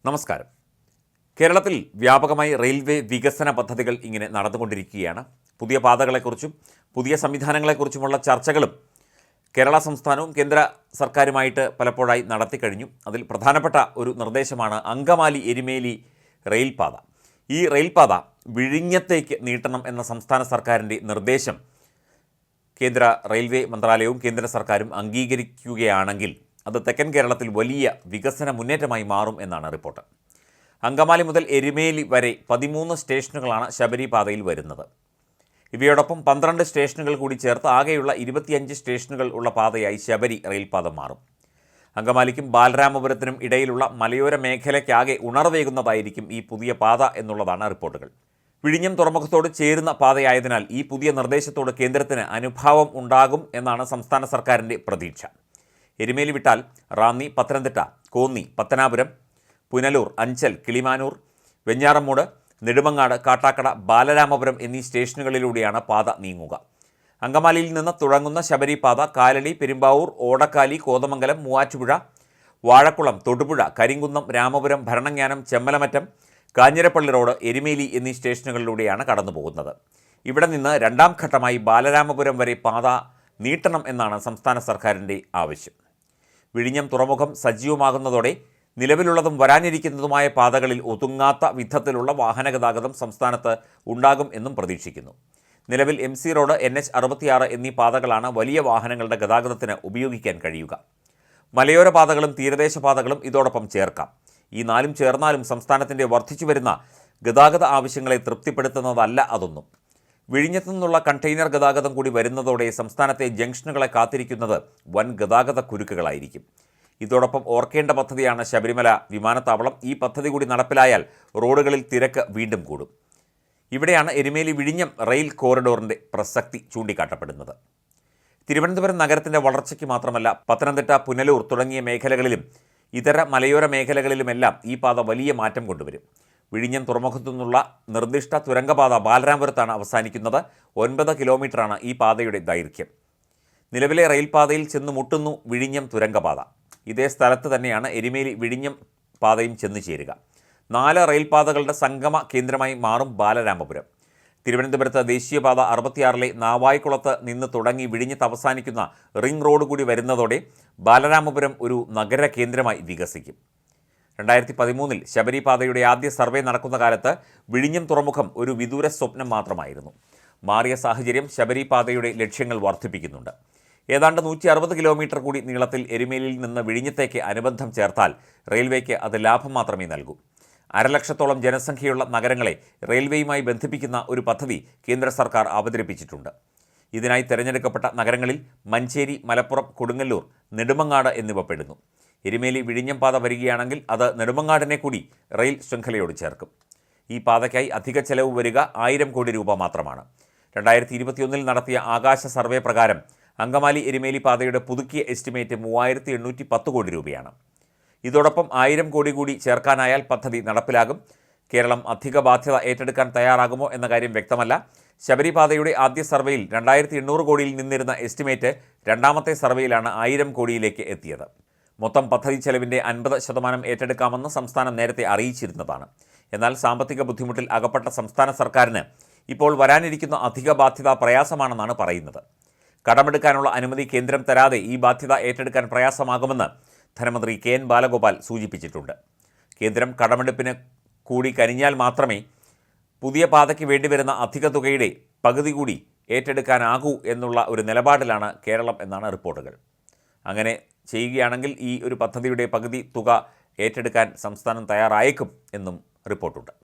നമസ്കാരം. കേരളത്തിൽ വ്യാപകമായി റെയിൽവേ വികസന പദ്ധതികൾ ഇങ്ങനെ നടന്നുകൊണ്ടിരിക്കുകയാണ്. പുതിയ പാതകളെക്കുറിച്ചും പുതിയ സംവിധാനങ്ങളെക്കുറിച്ചുമുള്ള ചർച്ചകളും കേരള സംസ്ഥാനവും കേന്ദ്ര സർക്കാരുമായിട്ട് പലപ്പോഴായി നടത്തിക്കഴിഞ്ഞു. അതിൽ പ്രധാനപ്പെട്ട ഒരു നിർദ്ദേശമാണ് അങ്കമാലി എരുമേലി റെയിൽപാത. ഈ റെയിൽപാത വിഴിഞ്ഞത്തേക്ക് നീട്ടണം എന്ന സംസ്ഥാന സർക്കാരിൻ്റെ നിർദ്ദേശം കേന്ദ്ര റെയിൽവേ മന്ത്രാലയവും കേന്ദ്ര സർക്കാരും അംഗീകരിക്കുകയാണെങ്കിൽ അത് തെക്കൻ കേരളത്തിൽ വലിയ വികസന മുന്നേറ്റമായി മാറും എന്നാണ് റിപ്പോർട്ട്. അങ്കമാലി മുതൽ എരുമേലി വരെ 13 സ്റ്റേഷനുകളാണ് ശബരി പാതയിൽ വരുന്നത്. ഇവയോടൊപ്പം 12 സ്റ്റേഷനുകൾ കൂടി ചേർത്ത് ആകെയുള്ള 25 സ്റ്റേഷനുകൾ ഉള്ള പാതയായി ശബരി റെയിൽപാത മാറും. അങ്കമാലിക്കും ബാലരാമപുരത്തിനും ഇടയിലുള്ള മലയോര മേഖലയ്ക്കാകെ ഉണർവേകുന്നതായിരിക്കും ഈ പുതിയ പാത എന്നുള്ളതാണ് റിപ്പോർട്ടുകൾ. വിഴിഞ്ഞം തുറമുഖത്തോട് ചേരുന്ന പാതയായതിനാൽ ഈ പുതിയ നിർദ്ദേശത്തോട് കേന്ദ്രത്തിന് അനുഭാവം ഉണ്ടാകും എന്നാണ് സംസ്ഥാന സർക്കാരിൻ്റെ പ്രതീക്ഷ. എരുമേലി വിട്ടാൽ റാന്നി, പത്തനംതിട്ട, കോന്നി, പത്തനാപുരം, പുനലൂർ, അഞ്ചൽ, കിളിമാനൂർ, വെഞ്ഞാറമ്മൂട്, നെടുമങ്ങാട്, കാട്ടാക്കട, ബാലരാമപുരം എന്നീ സ്റ്റേഷനുകളിലൂടെയാണ് പാത നീങ്ങുക. അങ്കമാലിയിൽ നിന്ന് തുടങ്ങുന്ന ശബരി പാത കാലടി, പെരുമ്പാവൂർ, ഓടക്കാലി, കോതമംഗലം, മൂവാറ്റുപുഴ, വാഴക്കുളം, തൊടുപുഴ, കരിങ്കുന്നം, രാമപുരം, ഭരണങ്ങാനം, ചെമ്മലമറ്റം, കാഞ്ഞിരപ്പള്ളി റോഡ്, എരുമേലി എന്നീ സ്റ്റേഷനുകളിലൂടെയാണ് കടന്നുപോകുന്നത്. ഇവിടെ നിന്ന് രണ്ടാം ഘട്ടമായി ബാലരാമപുരം വരെ പാത നീട്ടണം എന്നാണ് സംസ്ഥാന സർക്കാരിൻ്റെ ആവശ്യം. വിഴിഞ്ഞം തുറമുഖം സജീവമാകുന്നതോടെ നിലവിലുള്ളതും വരാനിരിക്കുന്നതുമായ പാതകളിൽ ഒതുങ്ങാത്ത വിധത്തിലുള്ള വാഹനഗതാഗതം സംസ്ഥാനത്ത് ഉണ്ടാകും എന്നും പ്രതീക്ഷിക്കുന്നു. നിലവിൽ MC റോഡ്, NH 66 എന്നീ പാതകളാണ് വലിയ വാഹനങ്ങളുടെ ഗതാഗതത്തിന് ഉപയോഗിക്കാൻ കഴിയുക. മലയോര പാതകളും തീരദേശ പാതകളും ഇതോടൊപ്പം ചേർക്കാം. ഈ നാലും ചേർന്നാലും സംസ്ഥാനത്തിൻ്റെ വർദ്ധിച്ചു വരുന്ന ഗതാഗത ആവശ്യങ്ങളെ തൃപ്തിപ്പെടുത്തുന്നതല്ല അതൊന്നും. വിഴിഞ്ഞത്തു നിന്നുള്ള കണ്ടെയ്നർ ഗതാഗതം കൂടി വരുന്നതോടെ സംസ്ഥാനത്തെ ജംഗ്ഷനുകളെ കാത്തിരിക്കുന്നത് വൻ ഗതാഗത കുരുക്കുകളായിരിക്കും. ഇതോടൊപ്പം ഓർക്കേണ്ട പദ്ധതിയാണ് ശബരിമല വിമാനത്താവളം. ഈ പദ്ധതി കൂടി നടപ്പിലായാൽ റോഡുകളിൽ തിരക്ക് വീണ്ടും കൂടും. ഇവിടെയാണ് എരുമേലി വിഴിഞ്ഞം റെയിൽ കോറിഡോറിൻ്റെ പ്രസക്തി ചൂണ്ടിക്കാട്ടപ്പെടുന്നത്. തിരുവനന്തപുരം നഗരത്തിൻ്റെ വളർച്ചയ്ക്ക് മാത്രമല്ല, പത്തനംതിട്ട, പുനലൂർ തുടങ്ങിയ മേഖലകളിലും ഇതര മലയോര മേഖലകളിലുമെല്ലാം ഈ പാത വലിയ മാറ്റം കൊണ്ടുവരും. വിഴിഞ്ഞം തുറമുഖത്തു നിന്നുള്ള നിർദ്ദിഷ്ട തുരങ്കപാത ബാലരാമപുരത്താണ് അവസാനിക്കുന്നത്. 9 കിലോമീറ്ററാണ് ഈ പാതയുടെ ദൈർഘ്യം. നിലവിലെ റെയിൽപാതയിൽ ചെന്ന് മുട്ടുന്നു വിഴിഞ്ഞം തുരങ്കപാത. ഇതേ സ്ഥലത്ത് തന്നെയാണ് എരുമേലി വിഴിഞ്ഞം പാതയും ചെന്നു ചേരുക. 4 റെയിൽപാതകളുടെ സംഗമ കേന്ദ്രമായി മാറും ബാലരാമപുരം. തിരുവനന്തപുരത്ത് ദേശീയപാത 66 നാവായിക്കുളത്ത് നിന്ന് തുടങ്ങി വിഴിഞ്ഞത്ത് അവസാനിക്കുന്ന റിംഗ് റോഡ് കൂടി വരുന്നതോടെ ബാലരാമപുരം ഒരു നഗര കേന്ദ്രമായി വികസിക്കും. 2013 ശബരി പാതയുടെ ആദ്യ സർവേ നടക്കുന്ന കാലത്ത് വിഴിഞ്ഞം തുറമുഖം ഒരു വിദൂര സ്വപ്നം മാത്രമായിരുന്നു. മാറിയ സാഹചര്യം ശബരി പാതയുടെ ലക്ഷ്യങ്ങൾ വർദ്ധിപ്പിക്കുന്നുണ്ട്. ഏതാണ്ട് 160 കിലോമീറ്റർ കൂടി നീളത്തിൽ എരുമേലിയിൽ നിന്ന് വിഴിഞ്ഞത്തേക്ക് അനുബന്ധം ചേർത്താൽ റെയിൽവേക്ക് അത് ലാഭം മാത്രമേ നൽകൂ. 1,00,000-ഓളം ജനസംഖ്യയുള്ള നഗരങ്ങളെ റെയിൽവേയുമായി ബന്ധിപ്പിക്കുന്ന ഒരു പദ്ധതി കേന്ദ്ര സർക്കാർ അവതരിപ്പിച്ചിട്ടുണ്ട്. ഇതിനായി തിരഞ്ഞെടുക്കപ്പെട്ട നഗരങ്ങളിൽ മഞ്ചേരി, മലപ്പുറം, കൊടുങ്ങല്ലൂർ, നെടുമങ്ങാട് എന്നിവ പെടുന്നു. എരുമേലി വിഴിഞ്ഞം പാത വരികയാണെങ്കിൽ അത് നെടുമങ്ങാടിനെ കൂടി റെയിൽ ശൃംഖലയോട് ചേർക്കും. ഈ പാതയ്ക്കായി അധിക ചെലവ് വരിക 1000 കോടി രൂപ മാത്രമാണ്. 2021 നടത്തിയ ആകാശ സർവേ പ്രകാരം അങ്കമാലി എരുമേലി പാതയുടെ പുതുക്കിയ എസ്റ്റിമേറ്റ് 3810 കോടി രൂപയാണ്. ഇതോടൊപ്പം 1000 കോടി കൂടി ചേർക്കാനായാൽ പദ്ധതി നടപ്പിലാകും. കേരളം അധിക ബാധ്യത ഏറ്റെടുക്കാൻ തയ്യാറാകുമോ എന്ന കാര്യം വ്യക്തമല്ല. ശബരി പാതയുടെ ആദ്യ സർവേയിൽ 2800 കോടിയിൽ നിന്നിരുന്ന എസ്റ്റിമേറ്റ് രണ്ടാമത്തെ സർവേയിലാണ് 1000 കോടിയിലേക്ക് എത്തിയത്. മൊത്തം പദ്ധതി ചെലവിൻ്റെ 50% ഏറ്റെടുക്കാമെന്ന് സംസ്ഥാനം നേരത്തെ അറിയിച്ചിരുന്നതാണ്. എന്നാൽ സാമ്പത്തിക ബുദ്ധിമുട്ടിൽ അകപ്പെട്ട സംസ്ഥാന സർക്കാരിന് ഇപ്പോൾ വരാനിരിക്കുന്ന അധിക ബാധ്യത പ്രയാസമാണെന്നാണ് പറയുന്നത്. കടമെടുക്കാനുള്ള അനുമതി കേന്ദ്രം തരാതെ ഈ ബാധ്യത ഏറ്റെടുക്കാൻ പ്രയാസമാകുമെന്ന് ധനമന്ത്രി KN ബാലഗോപാൽ സൂചിപ്പിച്ചിട്ടുണ്ട്. കേന്ദ്രം കടമെടുപ്പിന് കൂടി കനിഞ്ഞാൽ മാത്രമേ പുതിയ പാതയ്ക്ക് വേണ്ടിവരുന്ന അധിക തുകയുടെ പകുതി കൂടി ഏറ്റെടുക്കാനാകൂ എന്നുള്ള ഒരു നിലപാടിലാണ് കേരളം എന്നാണ് റിപ്പോർട്ടുകൾ. അങ്ങനെ ചെയ്യുകയാണെങ്കിൽ ഈ ഒരു പദ്ധതിയുടെ പകുതി തുക ഏറ്റെടുക്കാൻ സംസ്ഥാനം തയ്യാറായേക്കും എന്നും റിപ്പോർട്ടുണ്ട്.